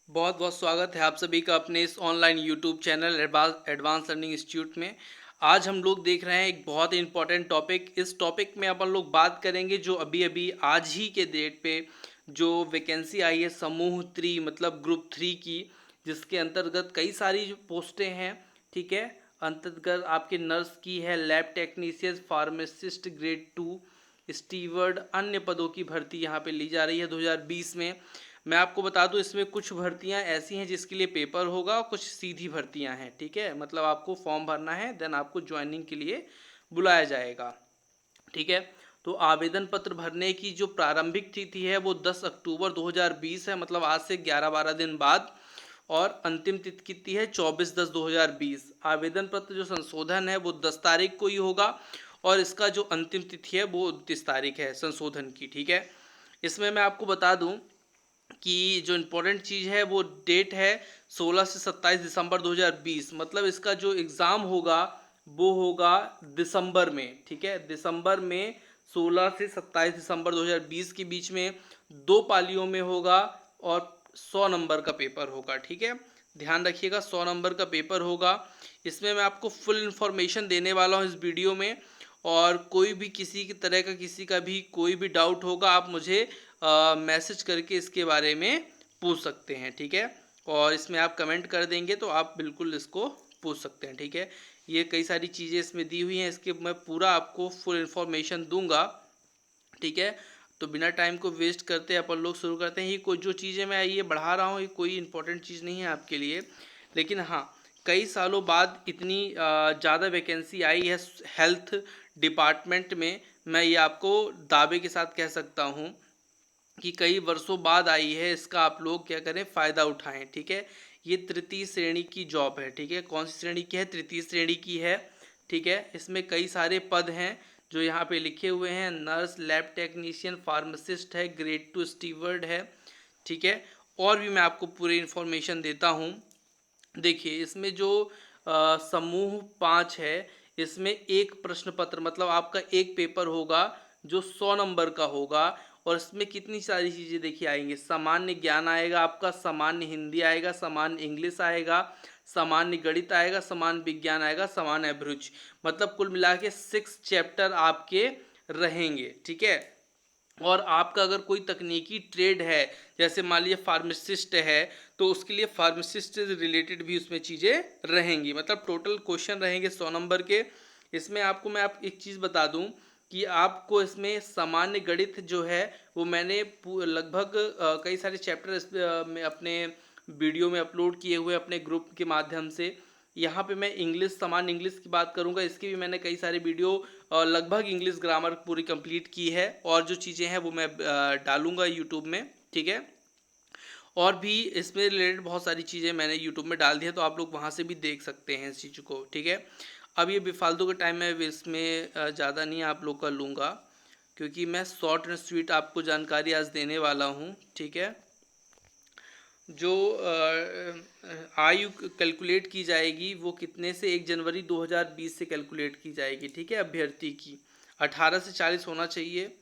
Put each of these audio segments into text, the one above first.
बहुत बहुत स्वागत है आप सभी का अपने इस online YouTube channel advance learning institute में। आज हम लोग देख रहे हैं एक बहुत ही इंपॉर्टेंट टॉपिक। इस टॉपिक में अपन लोग बात करेंगे जो अभी अभी आज ही के डेट पे जो वैकेंसी आई है समूह 3 मतलब ग्रुप 3 की, जिसके अंतर्गत कई सारी जो पोस्टें हैं। ठीक है, अंतर्गत आपके नर्स की है, lab technician, pharmacist grade 2, steward, अन्य पदों की भर्ती यहाँ पे ली जा रही है 2020 में। मैं आपको बता दूं इसमें कुछ भर्तियां ऐसी हैं जिसके लिए पेपर होगा और कुछ सीधी भर्तियां हैं। ठीक है, मतलब आपको फॉर्म भरना है, देन आपको ज्वाइनिंग के लिए बुलाया जाएगा। ठीक है, तो आवेदन पत्र भरने की जो प्रारंभिक तिथि है वो 10 अक्टूबर 2020 है, मतलब आज से 11-12 दिन बाद। और अंतिम तिथि कितनी है? 24/10/2020। आवेदन पत्र जो संशोधन है वो 10 तारीख को ही होगा और इसका जो अंतिम तिथि है वो 29 तारीख है संशोधन की। ठीक है, इसमें मैं आपको बता दूं कि जो इम्पोर्टेंट चीज़ है वो डेट है 16 से 27 दिसंबर 2020। मतलब इसका जो एग्ज़ाम होगा वो होगा दिसंबर में। ठीक है, दिसंबर में 16 से 27 दिसंबर 2020 के बीच में दो पालियों में होगा और 100 नंबर का पेपर होगा। ठीक है, ध्यान रखिएगा 100 नंबर का पेपर होगा। इसमें मैं आपको फुल इन्फॉर्मेशन देने वाला हूँ इस वीडियो में। और कोई भी किसी की तरह का किसी का भी कोई भी डाउट होगा आप मुझे मैसेज करके इसके बारे में पूछ सकते हैं। ठीक है, और इसमें आप कमेंट कर देंगे तो आप बिल्कुल इसको पूछ सकते हैं। ठीक है, ये कई सारी चीज़ें इसमें दी हुई हैं, इसके मैं पूरा आपको फुल इन्फॉर्मेशन दूंगा। ठीक है, तो बिना टाइम को वेस्ट करते अपन लोग शुरू करते हैं। ये कोई जो चीज़ें मैं ये बढ़ा रहा हूँ ये कोई इंपॉर्टेंट चीज़ नहीं है आपके लिए, लेकिन हाँ कई सालों बाद इतनी ज़्यादा वैकेंसी आई है हेल्थ डिपार्टमेंट में। मैं ये आपको दावे के साथ कह सकता हूँ कि कई वर्षों बाद आई है, इसका आप लोग क्या करें, फ़ायदा उठाएं। ठीक है, ये तृतीय श्रेणी की जॉब है। ठीक है, कौन सी श्रेणी की है? तृतीय श्रेणी की है। ठीक है, इसमें कई सारे पद हैं जो यहाँ पे लिखे हुए हैं। नर्स, लैब टेक्नीशियन, फार्मासिस्ट है, ग्रेड 2 स्टीवर्ड है। ठीक है, और भी मैं आपको पूरी इन्फॉर्मेशन देता हूँ। देखिए इसमें जो समूह 5 है, इसमें एक प्रश्न पत्र मतलब आपका एक पेपर होगा जो 100 नंबर का होगा। और इसमें कितनी सारी चीज़ें देखिए आएंगी। सामान्य ज्ञान आएगा आपका, सामान्य हिंदी आएगा, सामान्य इंग्लिश आएगा, सामान्य गणित आएगा, सामान्य विज्ञान आएगा, सामान्य अभिरुचि। मतलब कुल मिला के 6 चैप्टर आपके रहेंगे। ठीक है, और आपका अगर कोई तकनीकी ट्रेड है, जैसे मान लीजिए फार्मासिस्ट है, तो उसके लिए फार्मासिस्ट से रिलेटेड भी उसमें चीज़ें रहेंगी। मतलब टोटल क्वेश्चन रहेंगे 100 नंबर के। इसमें आपको मैं आप एक चीज़ बता दूं कि आपको इसमें सामान्य गणित जो है वो मैंने लगभग कई सारे चैप्टर में अपने वीडियो में अपलोड किए हुए अपने ग्रुप के माध्यम से। यहाँ पे मैं इंग्लिश, सामान्य इंग्लिश की बात करूँगा, इसकी भी मैंने कई सारे वीडियो लगभग इंग्लिश ग्रामर पूरी कंप्लीट की है। और जो चीज़ें हैं वो मैं डालूँगा यूट्यूब में। ठीक है, और भी इसमें रिलेटेड बहुत सारी चीज़ें मैंने यूट्यूब में डाल दी है, तो आप लोग वहाँ से भी देख सकते हैं इस चीज़ को। ठीक है, अब ये बेफालतू का टाइम मैं इसमें ज़्यादा नहीं आप लोग का लूँगा, क्योंकि मैं शॉर्ट एंड स्वीट आपको जानकारी आज देने वाला हूँ। ठीक है, जो आयु कैलकुलेट की जाएगी वो कितने से? 1 जनवरी 2020 से कैलकुलेट की जाएगी। ठीक है, अभ्यर्थी की 18 से 40 होना चाहिए।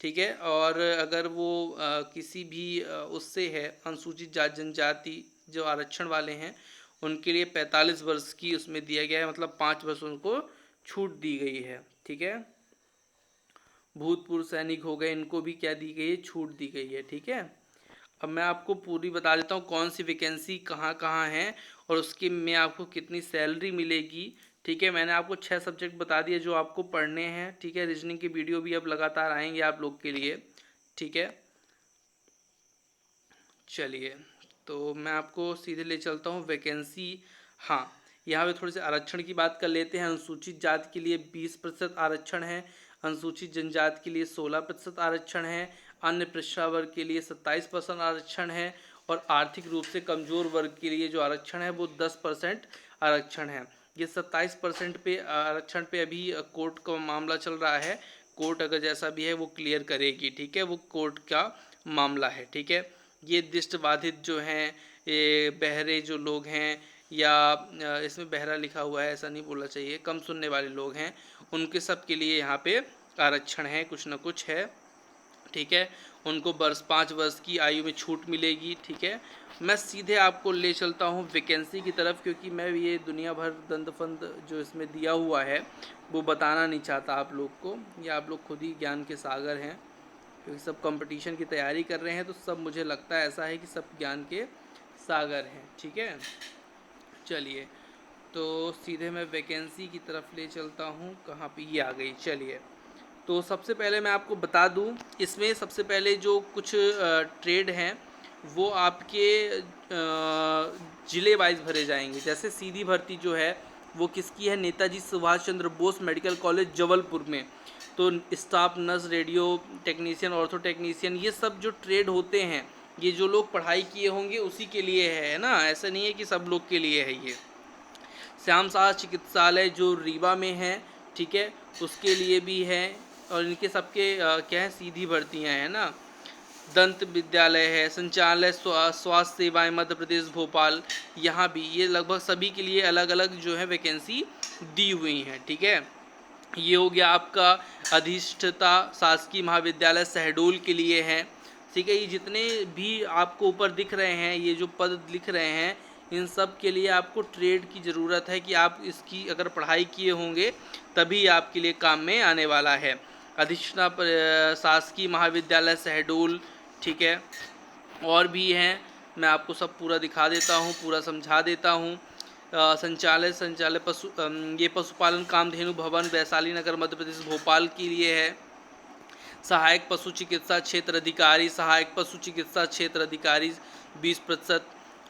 ठीक है, और अगर वो किसी भी उससे है, अनुसूचित जाति जनजाति जो आरक्षण वाले हैं, उनके लिए 45 वर्ष की उसमें दिया गया है, मतलब 5 वर्ष उनको छूट दी गई है। ठीक है, भूतपूर्व सैनिक हो गए, इनको भी क्या दी गई है? छूट दी गई है। ठीक है, अब मैं आपको पूरी बता देता हूँ कौन सी वैकेंसी कहाँ कहाँ है और उसकी में आपको कितनी सैलरी मिलेगी। ठीक है, मैंने आपको 6 सब्जेक्ट बता दिए जो आपको पढ़ने हैं। ठीक है, रीजनिंग की वीडियो भी अब लगातार आएंगे आप लोग के लिए। ठीक है, चलिए तो मैं आपको सीधे ले चलता हूँ वैकेंसी। हाँ, यहाँ पे थोड़े से आरक्षण की बात कर लेते हैं। अनुसूचित जाति के लिए 20% आरक्षण है, अनुसूचित जनजाति के लिए 16% आरक्षण है, अन्य पिछड़ा वर्ग के लिए 27% आरक्षण है, और आर्थिक रूप से कमजोर वर्ग के लिए जो आरक्षण है वो 10% आरक्षण है। ये 27% पे आरक्षण पे अभी कोर्ट का मामला चल रहा है। कोर्ट अगर जैसा भी है वो क्लियर करेगी। ठीक है, वो कोर्ट का मामला है। ठीक है, ये दृष्टिबाधित जो हैं, ये बहरे जो लोग हैं, या इसमें बहरा लिखा हुआ है, ऐसा नहीं बोलना चाहिए, कम सुनने वाले लोग हैं, उनके सब के लिए यहाँ पे आरक्षण है, कुछ ना कुछ है। ठीक है। उनको 5 वर्ष की आयु में छूट मिलेगी। ठीक है। मैं सीधे आपको ले चलता हूँ वैकेंसी की तरफ, क्योंकि मैं ये दुनिया भर दंड-फंद जो इसमें दिया हुआ है वो बताना नहीं चाहता आप लोग को। ये आप लोग खुद ही ज्ञान के सागर हैं, क्योंकि सब कंपटीशन की तैयारी कर रहे हैं, तो सब मुझे लगता है ऐसा है कि सब ज्ञान के सागर हैं। ठीक है। चलिए, तो सीधे मैं वैकेंसी की तरफ ले चलता हूँ। कहाँ पे ये आ गई। चलिए, तो सबसे पहले मैं आपको बता दूं, इसमें सबसे पहले जो कुछ ट्रेड हैं वो आपके ज़िले वाइज भरे जाएंगे। जैसे सीधी भर्ती जो है वो किसकी है, नेताजी सुभाष चंद्र बोस मेडिकल कॉलेज जबलपुर में। तो staff nurse, radio technician, ortho technician, ये सब जो ट्रेड होते हैं, ये जो लोग पढ़ाई किए होंगे उसी के लिए है ना, ऐसा नहीं है कि सब लोग के लिए है। ये श्याम शाह चिकित्सालय जो रीवा में है, ठीक है, उसके लिए भी है। और इनके सबके क्या है, सीधी भर्तियां हैं ना। दंत विद्यालय है, संचालय स्वास्थ्य सेवाएं मध्य प्रदेश भोपाल, यहाँ भी ये लगभग सभी के लिए अलग अलग जो है वैकेंसी दी हुई हैं। ठीक है। ये हो गया आपका अधिष्ठता शासकीय महाविद्यालय शहडोल के लिए है। ठीक है। ये जितने भी आपको ऊपर दिख रहे हैं, ये जो पद लिख रहे हैं, इन सब के लिए आपको ट्रेड की ज़रूरत है कि आप इसकी अगर पढ़ाई किए होंगे तभी आपके लिए काम में आने वाला है। अधिष्ठता शासकीय महाविद्यालय शहडोल, ठीक है। और भी हैं, मैं आपको सब पूरा दिखा देता हूँ, पूरा समझा देता हूँ। संचालय ये पशुपालन कामधेनु भवन वैशाली नगर मध्य प्रदेश भोपाल के लिए है। सहायक पशु चिकित्सा क्षेत्र अधिकारी, सहायक पशु चिकित्सा क्षेत्र अधिकारी 20%,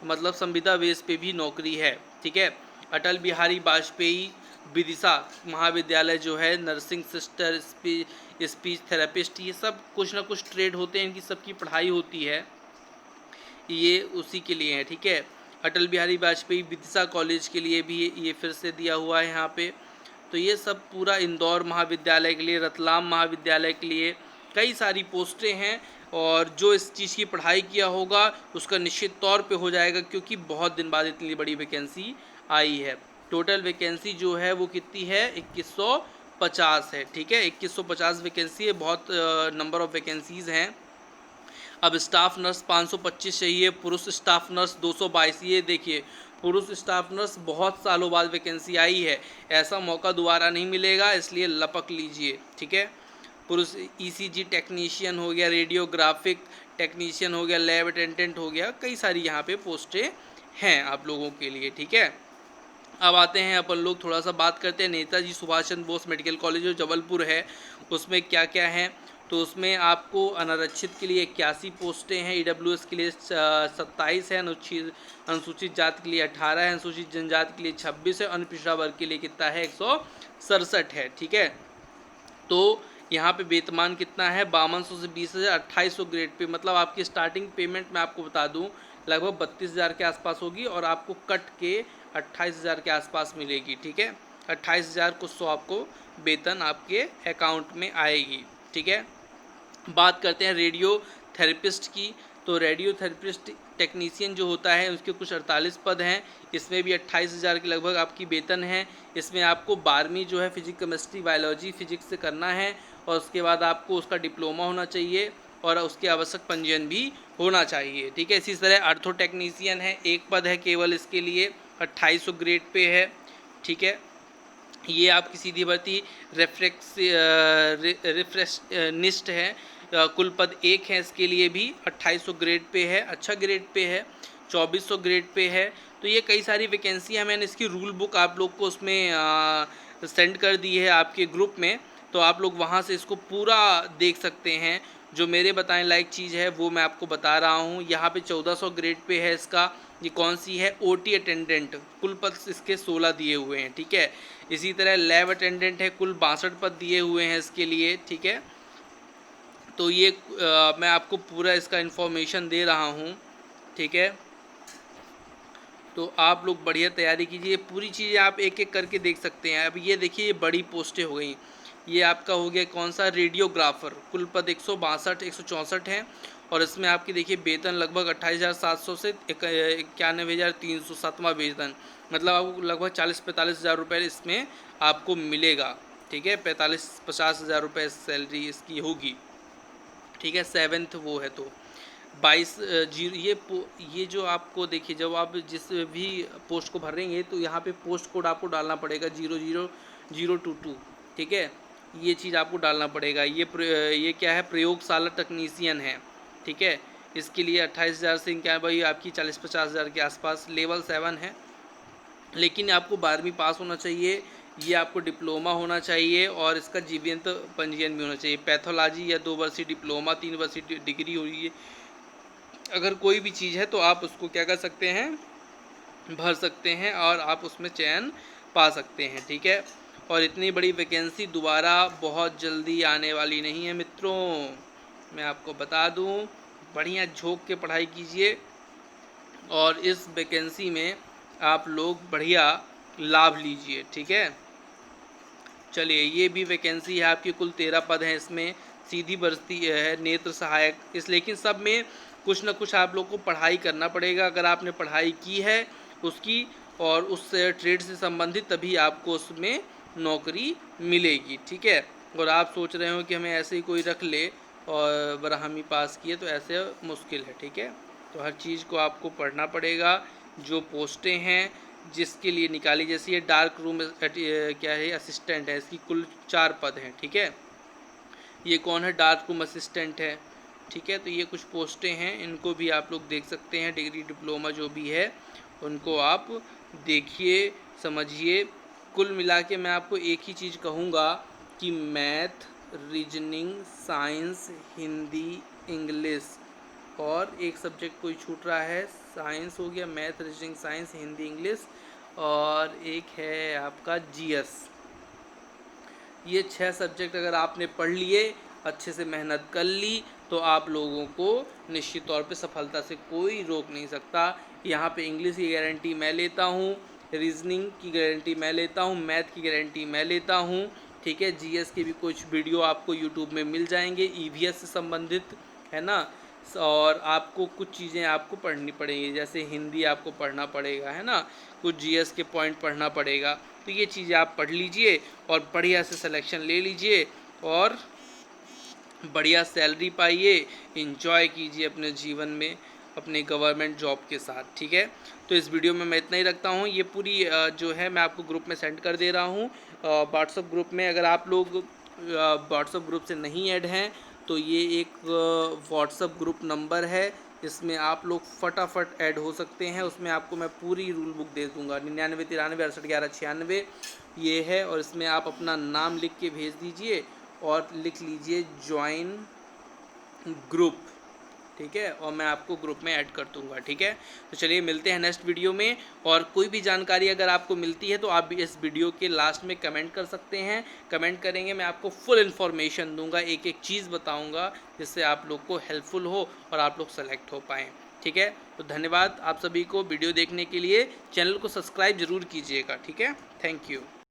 मतलब संविदा बेस पे भी नौकरी है। ठीक है। अटल बिहारी वाजपेयी विदिशा महाविद्यालय जो है, नर्सिंग सिस्टर, स्पीच थेरेपिस्ट, ये सब कुछ ना कुछ ट्रेड होते हैं, इनकी सबकी पढ़ाई होती है, ये उसी के लिए है। ठीक है। अटल बिहारी वाजपेयी विदिशा कॉलेज के लिए भी ये फिर से दिया हुआ है यहाँ पे। तो ये सब पूरा इंदौर महाविद्यालय के लिए, रतलाम महाविद्यालय के लिए कई सारी पोस्टें हैं। और जो इस चीज़ की पढ़ाई किया होगा उसका निश्चित तौर पे हो जाएगा, क्योंकि बहुत दिन बाद इतनी बड़ी वैकेंसी आई है। टोटल वैकेंसी जो है वो कितनी है, 2150 है। ठीक है। 2150 वैकेंसी है, बहुत नंबर ऑफ़ वैकेंसीज़ हैं। अब स्टाफ नर्स 525 चाहिए, पुरुष स्टाफ नर्स 222। ये देखिए, पुरुष स्टाफ नर्स बहुत सालों बाद वैकेंसी आई है, ऐसा मौका दोबारा नहीं मिलेगा, इसलिए लपक लीजिए। ठीक है। पुरुष ईसीजी टेक्नीशियन हो गया, रेडियोग्राफिक टेक्नीशियन हो गया, लैब अटेंडेंट हो गया, कई सारी यहाँ पे पोस्टें हैं आप लोगों के लिए। ठीक है। अब आते हैं अपन लोग थोड़ा सा बात करते हैं नेताजी सुभाष चंद्र बोस मेडिकल कॉलेज जो जबलपुर है, उसमें क्या क्या है। तो उसमें आपको अनारक्षित के लिए 81 पोस्टें हैं, ईडब्ल्यूएस के लिए 27 है, अनुसूचित जाति के लिए 18 है, अनुसूचित जनजाति के लिए 26 है, अनुपिछड़ा वर्ग के लिए कितना है, 167 है। ठीक है। तो यहाँ पे वेतमान कितना है, 5200 से 20,000, 2800 ग्रेड पे, मतलब आपकी स्टार्टिंग पेमेंट मैं आपको बता दूँ लगभग 32,000 के आसपास होगी, और आपको कट के 28,000 के आसपास मिलेगी। ठीक है। 28,000 कुछ सौ आपको वेतन आपके अकाउंट में आएगी। ठीक है। बात करते हैं रेडियो थेरेपिस्ट की। तो रेडियो थेरेपिस्ट टेक्नीशियन जो होता है उसके कुछ 48 पद हैं, इसमें भी 28,000 के लगभग आपकी वेतन है। इसमें आपको 12वीं जो है फिजिक्स केमिस्ट्री बायोलॉजी फिजिक्स से करना है, और उसके बाद आपको उसका डिप्लोमा होना चाहिए, और उसके आवश्यक पंजीयन भी होना चाहिए। ठीक है। इसी तरह अर्थो टेक्नीशियन है, एक पद है केवल इसके लिए, 2800 ग्रेड पे है। ठीक है। ये आपकी सीधी भर्ती रिफ्रेशनिस्ट है, कुल पद एक है, इसके लिए भी 2800 ग्रेड पे है, अच्छा ग्रेड पे है, 2400 ग्रेड पे है। तो ये कई सारी वैकेंसियाँ, मैंने इसकी रूल बुक आप लोग को उसमें सेंड कर दी है आपके ग्रुप में, तो आप लोग वहाँ से इसको पूरा देख सकते हैं। जो मेरे बताने लायक चीज़ है वो मैं आपको बता रहा हूँ। यहाँ पे 1400 ग्रेड पे है इसका, ये कौन सी है, ओटी अटेंडेंट, कुल पद इसके 16 दिए हुए हैं। ठीक है। इसी तरह लैब अटेंडेंट है, कुल 62 पद दिए हुए हैं इसके लिए। ठीक है। तो ये मैं आपको पूरा इसका इन्फॉर्मेशन दे रहा हूँ। ठीक है। तो आप लोग बढ़िया तैयारी कीजिए, पूरी चीज़ें आप एक एक करके देख सकते हैं। अब ये देखिए, ये बड़ी पोस्टें हो गई। ये आपका हो गया कौन सा, रेडियोग्राफर, कुल पद 162 164 हैं, और इसमें आपकी देखिए वेतन लगभग 28,700 से 91,300, 7वां वेतन, मतलब आपको लगभग 40-45 हज़ार रुपये इसमें आपको मिलेगा। ठीक है। 45-50 हज़ार रुपये सैलरी इसकी होगी। ठीक है, 7th वो है तो 22 जी ये जो आपको देखिए, जब आप जिस भी पोस्ट को भरेंगे तो यहाँ पे पोस्ट कोड आपको डालना पड़ेगा 00022। ठीक है, ये चीज़ आपको डालना पड़ेगा। ये क्या है, प्रयोगशाला टेक्नीशियन है। ठीक है, इसके लिए 28,000 से क्या भाई आपकी 40-50,000 के आसपास लेवल 7 है। लेकिन आपको 12वीं पास होना चाहिए, ये आपको डिप्लोमा होना चाहिए और इसका जीवंत पंजीयन भी होना चाहिए। पैथोलॉजी या 2 वर्षीय डिप्लोमा, 3 वर्षीय डिग्री हो रही है। अगर कोई भी चीज़ है तो आप उसको क्या कर सकते हैं, भर सकते हैं और आप उसमें चयन पा सकते हैं। ठीक है, और इतनी बड़ी वैकेंसी दोबारा बहुत जल्दी आने वाली नहीं है मित्रों, मैं आपको बता दूं। बढ़िया झोंक के पढ़ाई कीजिए और इस वैकेंसी में आप लोग बढ़िया लाभ लीजिए। ठीक है, चलिए ये भी वैकेंसी है आपकी, कुल 13 पद हैं इसमें। सीधी भर्ती है नेत्र सहायक इस, लेकिन सब में कुछ ना कुछ आप लोग को पढ़ाई करना पड़ेगा। अगर आपने पढ़ाई की है उसकी और उस ट्रेड से संबंधित, तभी आपको उसमें नौकरी मिलेगी। ठीक है, और आप सोच रहे हो कि हमें ऐसे ही कोई रख ले और 12वीं पास किए, तो ऐसे मुश्किल है। ठीक है, तो हर चीज़ को आपको पढ़ना पड़ेगा। जो पोस्टें हैं जिसके लिए निकाली, जैसे ये डार्क रूम क्या है, असिस्टेंट है, इसकी कुल 4 पद हैं। ठीक है, ये कौन है, डार्क रूम असिस्टेंट है। ठीक है, तो ये कुछ पोस्टें हैं, इनको भी आप लोग देख सकते हैं। डिग्री डिप्लोमा जो भी है उनको आप देखिए, समझिए। कुल मिला के मैं आपको एक ही चीज़ कहूँगा कि math, reasoning, science, Hindi, English और एक सब्जेक्ट कोई छूट रहा है, साइंस हो गया, math, reasoning, science, Hindi, English और एक है आपका जीएस। ये 6 सब्जेक्ट अगर आपने पढ़ लिए, अच्छे से मेहनत कर ली, तो आप लोगों को निश्चित तौर पे सफलता से कोई रोक नहीं सकता। यहाँ पे इंग्लिश की गारंटी मैं लेता हूँ, रीजनिंग की गारंटी मैं लेता हूँ, मैथ की गारंटी मैं लेता हूँ। ठीक है, जीएस के भी कुछ वीडियो आपको यूट्यूब में मिल जाएंगे, ईवीएस से संबंधित, है ना। और आपको कुछ चीज़ें आपको पढ़नी पड़ेंगी, जैसे हिंदी आपको पढ़ना पड़ेगा, है ना, कुछ जीएस के पॉइंट पढ़ना पड़ेगा। तो ये चीज़ें आप पढ़ लीजिए और बढ़िया से सिलेक्शन ले लीजिए और बढ़िया सैलरी पाइए, इंजॉय कीजिए अपने जीवन में अपने गवर्नमेंट जॉब के साथ। ठीक है, तो इस वीडियो में मैं इतना ही रखता हूँ। ये पूरी जो है मैं आपको ग्रुप में सेंड कर दे रहा हूँ व्हाट्सअप ग्रुप में। अगर आप लोग व्हाट्सअप ग्रुप से नहीं ऐड हैं तो ये एक व्हाट्सअप ग्रुप नंबर है, इसमें आप लोग फटाफट ऐड हो सकते हैं। उसमें आपको मैं पूरी रूल बुक दे दूँगा, 99 93 68 11 96 ये है। और इसमें आप अपना नाम लिख के भेज दीजिए और लिख लीजिए ज्वाइन ग्रुप। ठीक है, और मैं आपको ग्रुप में ऐड कर दूंगा। ठीक है, तो चलिए मिलते हैं नेक्स्ट वीडियो में। और कोई भी जानकारी अगर आपको मिलती है तो आप भी इस वीडियो के लास्ट में कमेंट कर सकते हैं। कमेंट करेंगे, मैं आपको फुल इन्फॉर्मेशन दूंगा, एक एक चीज़ बताऊंगा जिससे आप लोग को हेल्पफुल हो और आप लोग सेलेक्ट हो पाएँ। ठीक है, तो धन्यवाद आप सभी को वीडियो देखने के लिए। चैनल को सब्सक्राइब जरूर कीजिएगा। ठीक है, थैंक यू।